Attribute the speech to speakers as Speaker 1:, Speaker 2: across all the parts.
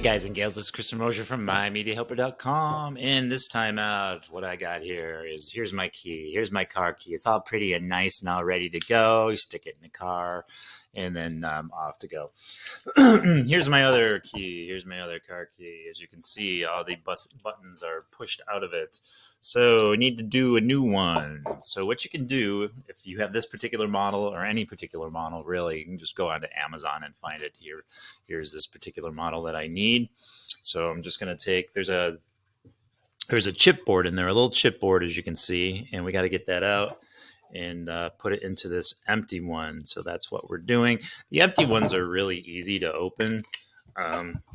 Speaker 1: guys and gals, this is Chris Mosier from MyMediaHelper.com, and this time out, what I got here is, here's my key, here's my car key. It's all pretty and nice and all ready to go. You stick it in the car, and then off to go. Here's my other key, here's my other car key. As you can see, all the buttons are pushed out of it. So we need to do a new one. So what you can do, if you have this particular model or any particular model, really, you can just go onto Amazon and find it here. Here's this particular model that I need. So I'm just going to take, there's a chipboard in there, a little chipboard, as you can see, and we got to get that out and put it into this empty one. So that's what we're doing. The empty ones are really easy to open.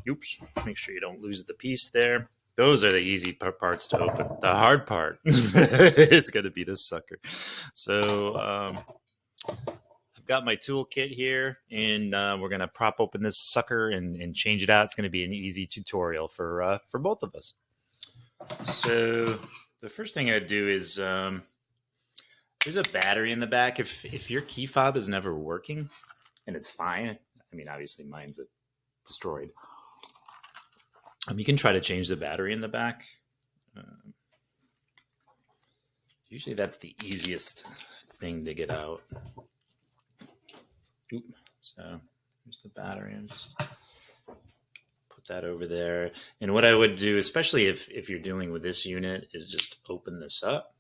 Speaker 1: Oops, make sure you don't lose the piece there. Those are the easy parts to open. The hard part is going to be this sucker. So I've got my toolkit here, and we're going to prop open this sucker and change it out. It's going to be an easy tutorial for both of us. So the first thing I'd do is there's a battery in the back. If your key fob is never working, and it's fine, I mean, obviously mine's destroyed. You can try to change the battery in the back. Usually that's the easiest thing to get out. Oop. So here's the battery. And just put that over there. And what I would do, especially if you're dealing with this unit, is just open this up.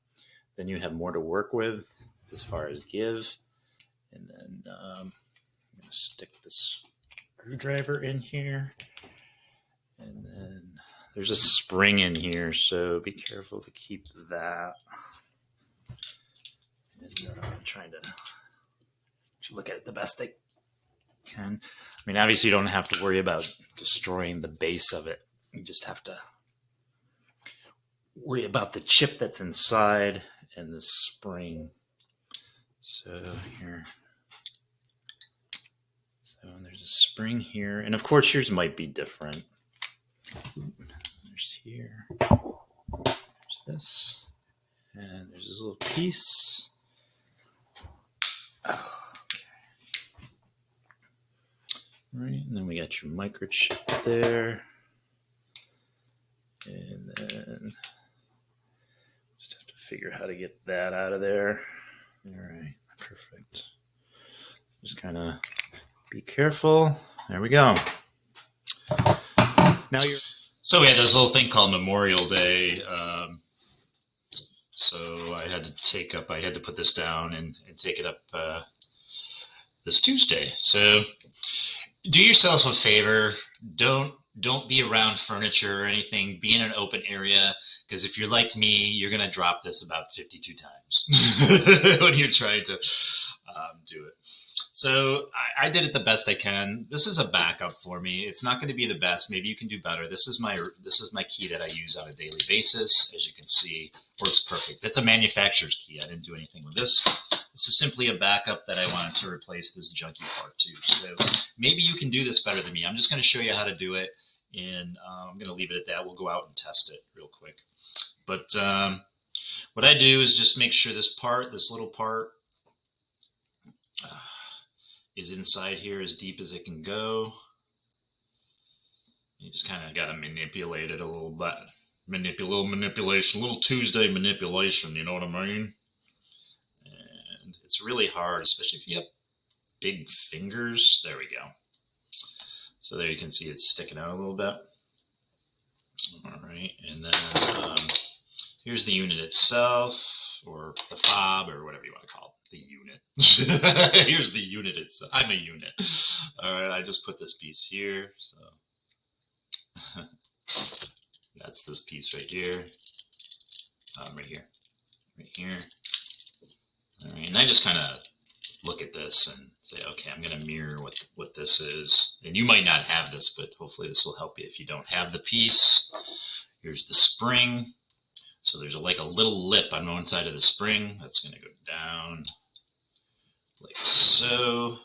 Speaker 1: Then you have more to work with as far as give. And then I'm going to stick this screwdriver in here. And then there's a spring in here, so be careful to keep that. And I'm trying to look at it the best I can. I mean, obviously you don't have to worry about destroying the base of it. You just have to worry about the chip that's inside and the spring. So here. So there's a spring here. And of course yours might be different. There's here. There's this. And there's this little piece. Oh, okay. Right, and then we got your microchip there. And then just have to figure how to get that out of there. All right, perfect. Just kind of be careful. There we go. Now so we had this little thing called Memorial Day. So I had to put this down and take it up this Tuesday. So do yourself a favor. Don't be around furniture or anything. Be in an open area, because if you're like me, you're going to drop this about 52 times when you're trying to do it. So I did it the best I can. This is a backup for me. It's not going to be the best. Maybe you can do better. This is my key that I use on a daily basis. As you can see, works perfect. That's a manufacturer's key. I didn't do anything with this. This is simply a backup that I wanted to replace this junky part too. So maybe you can do this better than me. I'm just going to show you how to do it, and I'm going to leave it at that. We'll go out and test it real quick. But what I do is just make sure this little part, is inside here as deep as it can go. You just kind of got to manipulate it a little bit. Manipulation, little Tuesday manipulation, you know what I mean? And it's really hard, especially if you have big fingers. There we go. So there you can see it's sticking out a little bit. All right, and then here's the unit itself, or the fob, or whatever you want to call it. The unit. Here's the unit itself. I'm a unit. All right, I just put this piece here. So that's this piece right here. Right here. Right here. All right, and I just kind of look at this and say, okay, I'm going to mirror what this is. And you might not have this, but hopefully this will help you if you don't have the piece. Here's the spring. So there's like a little lip on one side of the spring. That's going to go down like so.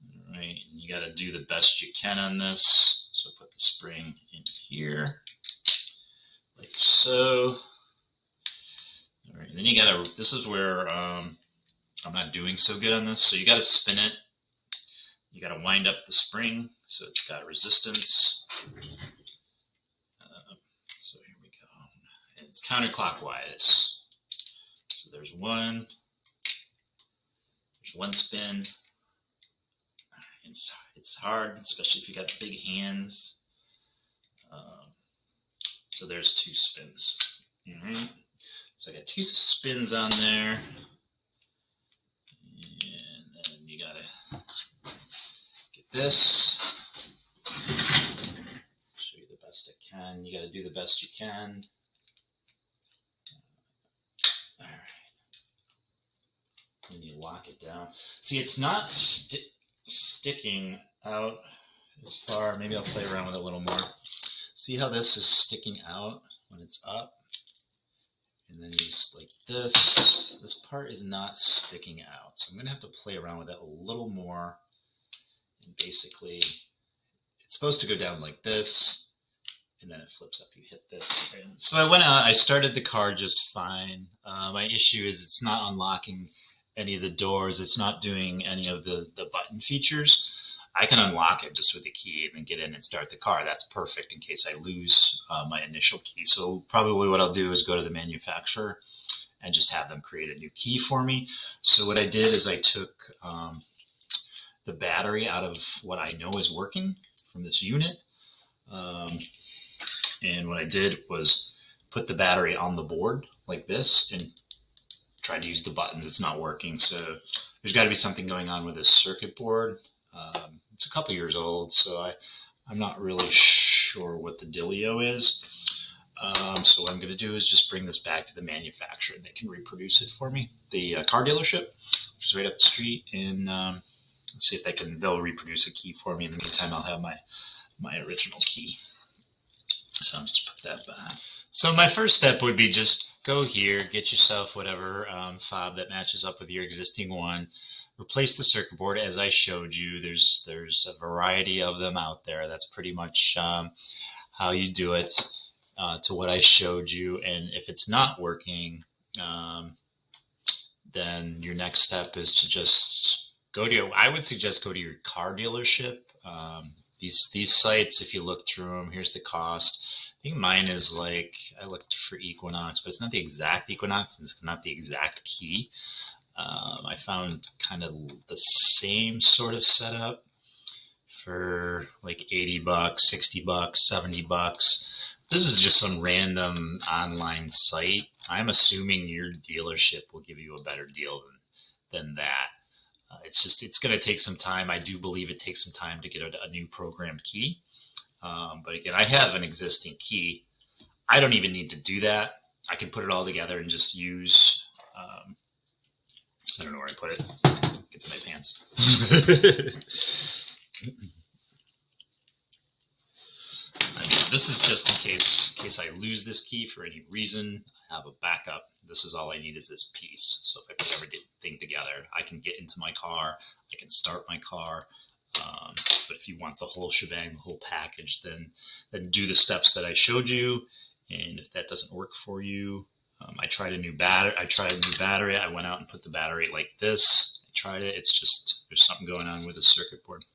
Speaker 1: All right, and you got to do the best you can on this. So put the spring in here, like so. All right, and then you got to, this is where I'm not doing so good on this. So you got to spin it you got to wind up the spring so it's got resistance. So here we go. And it's counterclockwise. So there's one spin. It's hard, especially if you got big hands. So there's 2 spins. All right. So I got 2 spins on there. And then you gotta get this. Show you the best I can. You gotta do the best you can. All right. And you lock it down. See, it's not sticking out as far. Maybe I'll play around with it a little more. See how this is sticking out when it's up? And then just like this part is not sticking out. So I'm gonna have to play around with it a little more. And basically, it's supposed to go down like this, and then it flips up. You hit this. And so I went out, I started the car just fine. My issue is it's not unlocking any of the doors. It's not doing any of the button features. I can unlock it just with a key and then get in and start the car. That's perfect in case I lose my initial key. So probably what I'll do is go to the manufacturer and just have them create a new key for me. So what I did is I took the battery out of what I know is working from this unit. And what I did was put the battery on the board like this and try to use the buttons. It's not working. So there's got to be something going on with this circuit board. It's a couple years old, so I'm not really sure what the dealio is. So what I'm going to do is just bring this back to the manufacturer. They can reproduce it for me. The car dealership, which is right up the street, and let's see if they'll reproduce a key for me. In the meantime, I'll have my original key. So I'll just put that back. So my first step would be just go here, get yourself whatever fob that matches up with your existing one. Replace the circuit board as I showed you. There's a variety of them out there. That's pretty much how you do it to what I showed you. And if it's not working, then your next step is to just go to I would suggest go to your car dealership. These sites, if you look through them, here's the cost. I think mine is like, I looked for Equinox, but it's not the exact Equinox, and it's not the exact key. I found kind of the same sort of setup for like 80 bucks, 60 bucks, 70 bucks. This is just some random online site. I'm assuming your dealership will give you a better deal than that. It's going to take some time. I do believe it takes some time to get a new programmed key. But again, I have an existing key. I don't even need to do that. I can put it all together and just use, I don't know where I put it. It's in my pants. This is just in case I lose this key for any reason. I have a backup. This is all I need is this piece. So if I put everything together, I can get into my car. I can start my car. But if you want the whole shebang, the whole package, then do the steps that I showed you. And if that doesn't work for you, I tried a new battery. I went out and put the battery like this. I tried it. It's just, there's something going on with the circuit board.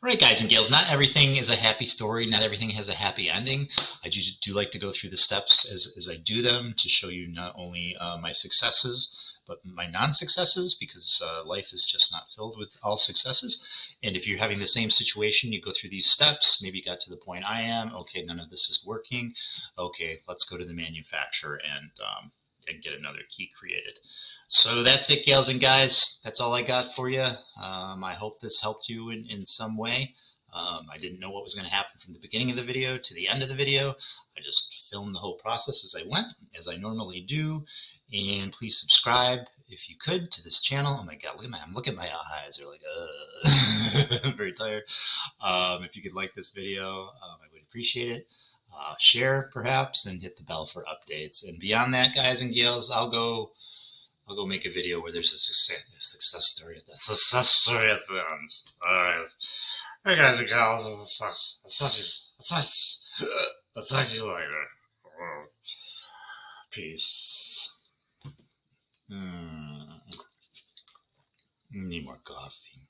Speaker 1: All right, guys and gals, not everything is a happy story. Not everything has a happy ending. I do like to go through the steps as I do them to show you not only my successes, but my non-successes, because life is just not filled with all successes. And if you're having the same situation, you go through these steps. Maybe you got to the point I am. Okay, none of this is working. Okay, let's go to the manufacturer and get another key created. So that's it, gals and guys. That's all I got for you. I hope this helped you in some way. I didn't know what was going to happen from the beginning of the video to the end of the video. I just filmed the whole process as I went, as I normally do. And please subscribe if you could to this channel. Oh my God, look at my eyes. They're like, I'm very tired. If you could like this video, I would appreciate it. Share perhaps and hit the bell for updates. And beyond that, guys and gals, I'll go make a video where there's a success story at the end. All right. Hey guys and gals, I'll talk to you later. Peace. Need more coffee.